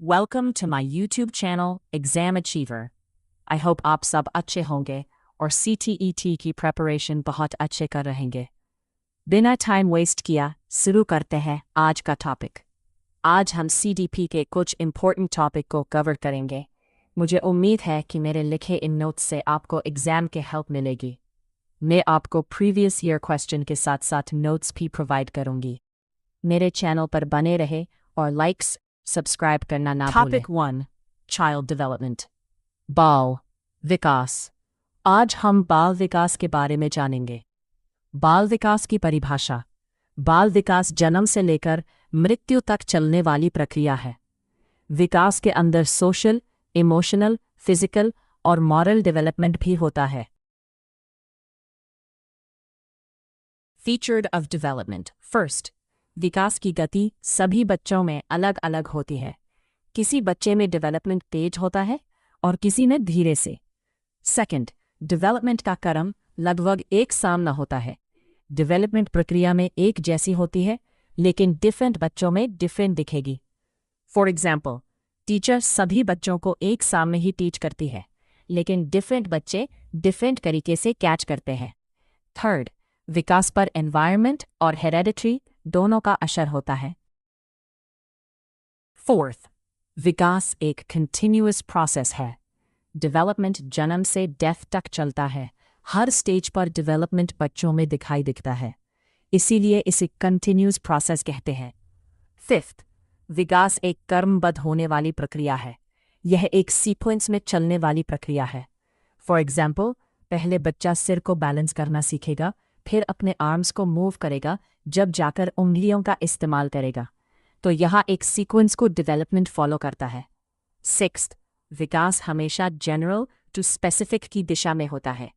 Welcome to my YouTube channel, Exam Achiever. I hope आप सब अच्छे होंगे और CTET की प्रिपरेशन बहुत अच्छे कर रहेंगे। बिना टाइम वेस्ट किया शुरू करते हैं आज का टॉपिक। आज हम CDP के कुछ इम्पोर्टेंट टॉपिक को कवर करेंगे। मुझे उम्मीद है कि मेरे लिखे इन नोट्स से आपको एग्ज़ाम के हेल्प मिलेगी। मैं आपको प्रीवियस ईयर क्वेश्चन के साथ साथ नोट्स भी प्रोवाइड करूंगी। मेरे चैनल पर बने रहे और लाइक्स सब्सक्राइब करना ना भूलें। टॉपिक 1 चाइल्ड डेवलपमेंट, बाल विकास। आज हम बाल विकास के बारे में जानेंगे। बाल विकास की परिभाषा। बाल विकास जन्म से लेकर मृत्यु तक चलने वाली प्रक्रिया है। विकास के अंदर सोशल, इमोशनल, फिजिकल और मॉरल डेवलपमेंट भी होता है। Featured of development. फर्स्ट, विकास की गति सभी बच्चों में अलग अलग होती है। किसी बच्चे में डेवलपमेंट तेज होता है और किसी में धीरे से। सेकंड, डेवलपमेंट का क्रम लगभग एक समान होता है। डेवलपमेंट प्रक्रिया में एक जैसी होती है, लेकिन डिफरेंट बच्चों में डिफरेंट दिखेगी। फॉर एग्जाम्पल, टीचर सभी बच्चों को एक समान ही टीच करती है, लेकिन डिफरेंट बच्चे डिफरेंट तरीके से कैच करते हैं। थर्ड, विकास पर एनवायरनमेंट और हेरेडिटरी दोनों का असर होता है। फोर्थ, विकास एक कंटिन्यूअस प्रोसेस है। डेवलपमेंट जन्म से डेथ तक चलता है। हर स्टेज पर डेवलपमेंट बच्चों में दिखाई दिखता है, इसीलिए इसे कंटिन्यूअस प्रोसेस कहते हैं। फिफ्थ, विकास एक क्रमबद्ध होने वाली प्रक्रिया है। यह एक सीक्वेंस में चलने वाली प्रक्रिया है। फॉर एग्जाम्पल, पहले बच्चा सिर को बैलेंस करना सीखेगा, फिर अपने आर्म्स को मूव करेगा, जब जाकर उंगलियों का इस्तेमाल करेगा। तो यहाँ एक सीक्वेंस को डेवलपमेंट फॉलो करता है। सिक्स्थ, विकास हमेशा जनरल टू स्पेसिफिक की दिशा में होता है।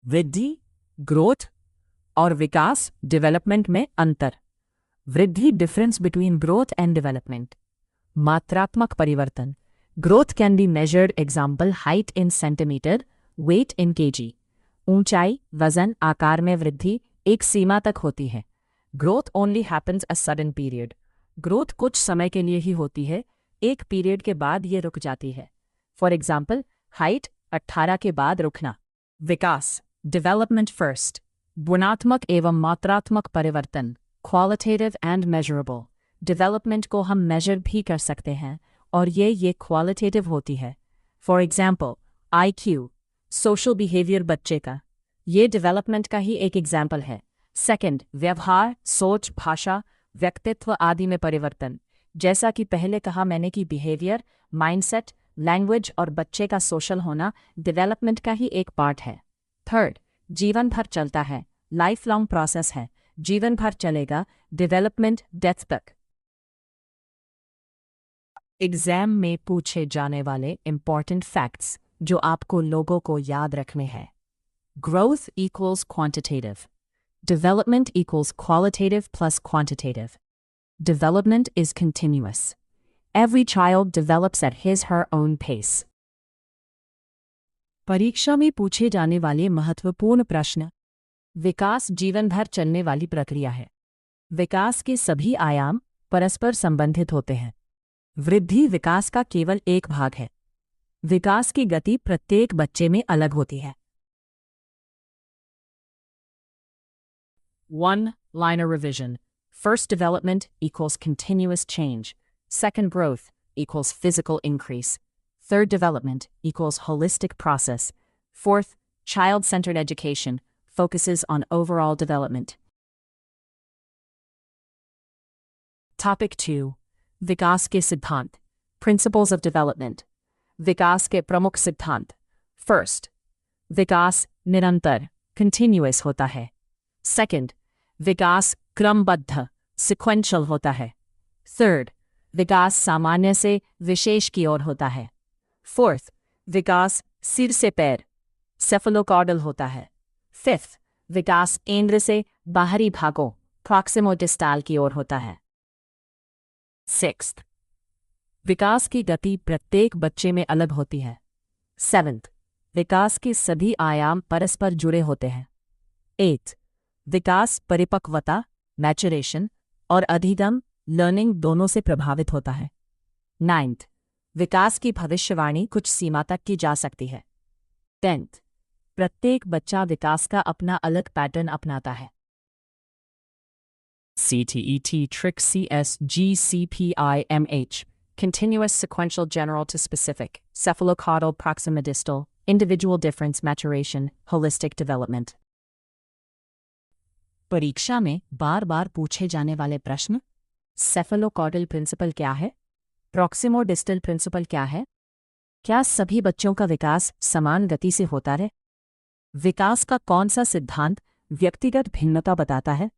वृद्धि, ग्रोथ और विकास डेवलपमेंट में अंतर। वृद्धि, difference between growth and development. मात्रात्मक परिवर्तन। Growth can be measured, example height in centimetre, weight in KG. ऊंचाई, वजन, आकार में वृद्धि एक सीमा तक होती है। Growth only happens a sudden period. Growth कुछ समय के लिए ही होती है, एक पीरियड के बाद ये रुक जाती है। फॉर एग्जाम्पल, हाइट 18 के बाद रुकना। विकास, डेवलपमेंट फर्स्ट। गुणात्मक एवं मात्रात्मक परिवर्तन, क्वालिटेटिव एंड मेजरेबल। डेवलपमेंट को हम मेजर भी कर सकते हैं और ये क्वालिटेटिव होती है। For example, IQ, social behaviour बच्चे का, ये डेवलपमेंट का ही एक एग्जाम्पल है। सेकंड, व्यवहार, सोच, भाषा, व्यक्तित्व आदि में परिवर्तन। जैसा कि पहले कहा मैंने कि बिहेवियर, माइंडसेट, लैंग्वेज और बच्चे का सोशल होना डेवलपमेंट का ही एक पार्ट है। थर्ड, जीवन भर चलता है, लाइफ लॉन्ग प्रोसेस है, जीवन भर चलेगा, डेवलपमेंट डेथ तक। एग्जाम में पूछे जाने वाले इंपॉर्टेंट फैक्ट्स जो आपको लोगों को याद रखने हैं। Growth equals quantitative. Development equals qualitative plus quantitative. Development is continuous. Every child develops at his/her own pace. परीक्षा में पूछे जाने वाले महत्वपूर्ण प्रश्न। विकास जीवन भर चलने वाली प्रक्रिया है। विकास के सभी आयाम परस्पर संबंधित होते हैं। वृद्धि विकास का केवल एक भाग है। विकास की गति प्रत्येक बच्चे में अलग होती है। One-liner revision. First, development equals continuous change. Second, growth equals physical increase. Third, development equals holistic process. Fourth, child-centered education focuses on overall development. Topic 2. विकास के सिद्धांत. Principles of development. विकास के प्रमुख सिद्धांत. First, विकास निरंतर continuous होता है। सेकंड, विकास क्रमबद्ध sequential होता है। थर्ड, विकास सामान्य से विशेष की ओर होता है। फोर्थ, विकास सिर से पैर सेफलोकॉर्डल होता है। फिफ्थ, विकास केंद्र से बाहरी भागों प्रॉक्सिमोडिस्टल की ओर होता है। सिक्स्थ, विकास की गति प्रत्येक बच्चे में अलग होती है। सेवंथ, विकास के सभी आयाम परस्पर जुड़े होते हैं। एट्थ, विकास परिपक्वता मैचुरेशन और अधिगम लर्निंग दोनों से प्रभावित होता है। 9th, विकास की भविष्यवाणी कुछ सीमा तक की जा सकती है। 10th, प्रत्येक बच्चा विकास का अपना अलग पैटर्न अपनाता है। CTET Trick CSGCPIMH Continuous Sequential General to Specific Cephalocaudal Proximodistal Individual Difference Maturation Holistic Development। परीक्षा में बार बार पूछे जाने वाले प्रश्न। सेफेलोकॉडल प्रिंसिपल क्या है? प्रॉक्सिमोडिस्टल प्रिंसिपल क्या है? क्या सभी बच्चों का विकास समान गति से होता है? विकास का कौन सा सिद्धांत व्यक्तिगत भिन्नता बताता है?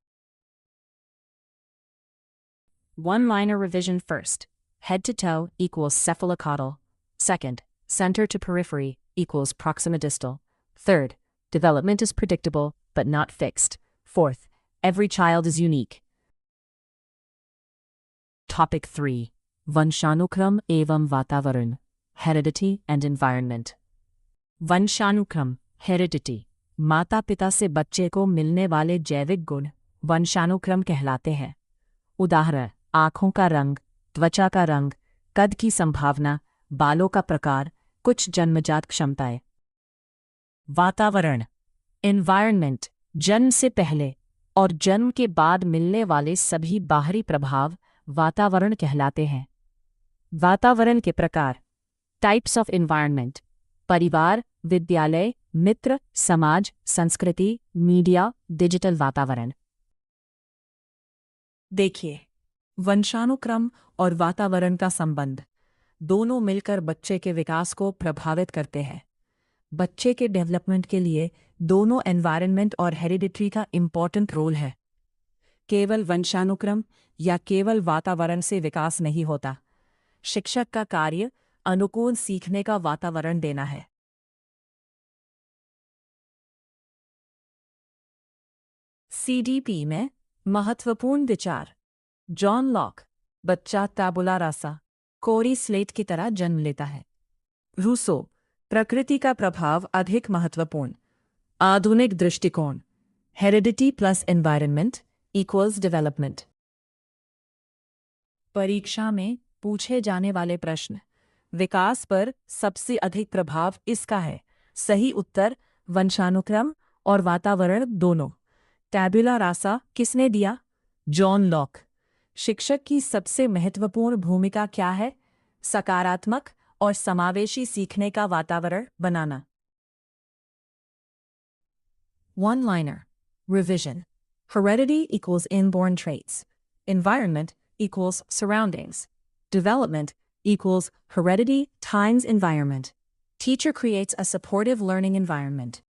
One-liner revision first. Head to toe equals cephalocaudal. Second, center to periphery equals proximodistal. Third, development is predictable but not fixed. Fourth, every child is unique. Topic 3. वंशानुक्रम एवं वातावरण, heredity and environment. वंशानुक्रम, heredity, माता पिता से बच्चे को मिलने वाले जैविक गुण वंशानुक्रम कहलाते हैं। उदाहरण, आँखों का रंग, त्वचा का रंग, कद की संभावना, बालों का प्रकार, कुछ जन्मजात क्षमताएं। वातावरण, एनवायरनमेंट, जन्म से पहले और जन्म के बाद मिलने वाले सभी बाहरी प्रभाव वातावरण कहलाते हैं। वातावरण के प्रकार, टाइप्स ऑफ एनवायरनमेंट, परिवार, विद्यालय, मित्र, समाज, संस्कृति, मीडिया, डिजिटल वातावरण। देखिए, वंशानुक्रम और वातावरण का संबंध दोनों मिलकर बच्चे के विकास को प्रभावित करते हैं। बच्चे के डेवलपमेंट के लिए दोनों एनवायरनमेंट और हेरिडिटरी का इम्पॉर्टेंट रोल है। केवल वंशानुक्रम या केवल वातावरण से विकास नहीं होता। शिक्षक का कार्य अनुकूल सीखने का वातावरण देना है। CDP में महत्वपूर्ण विचार। जॉन लॉक, बच्चा टैबुला रासा, कोरी स्लेट की तरह जन्म लेता है। रूसो, प्रकृति का प्रभाव अधिक महत्वपूर्ण। आधुनिक दृष्टिकोण, heredity plus environment equals development. परीक्षा में पूछे जाने वाले प्रश्न। विकास पर सबसे अधिक प्रभाव इसका है। सही उत्तर वंशानुक्रम और वातावरण दोनों। टैबुला रासा किसने दिया? John Locke. शिक्षक की सबसे महत्वपूर्ण भूमिका क्या है? सकारात्मक और समावेशी सीखने का वातावरण बनाना। One-liner revision. Heredity equals inborn traits. Environment equals surroundings. Development equals heredity times environment. Teacher creates a supportive learning environment.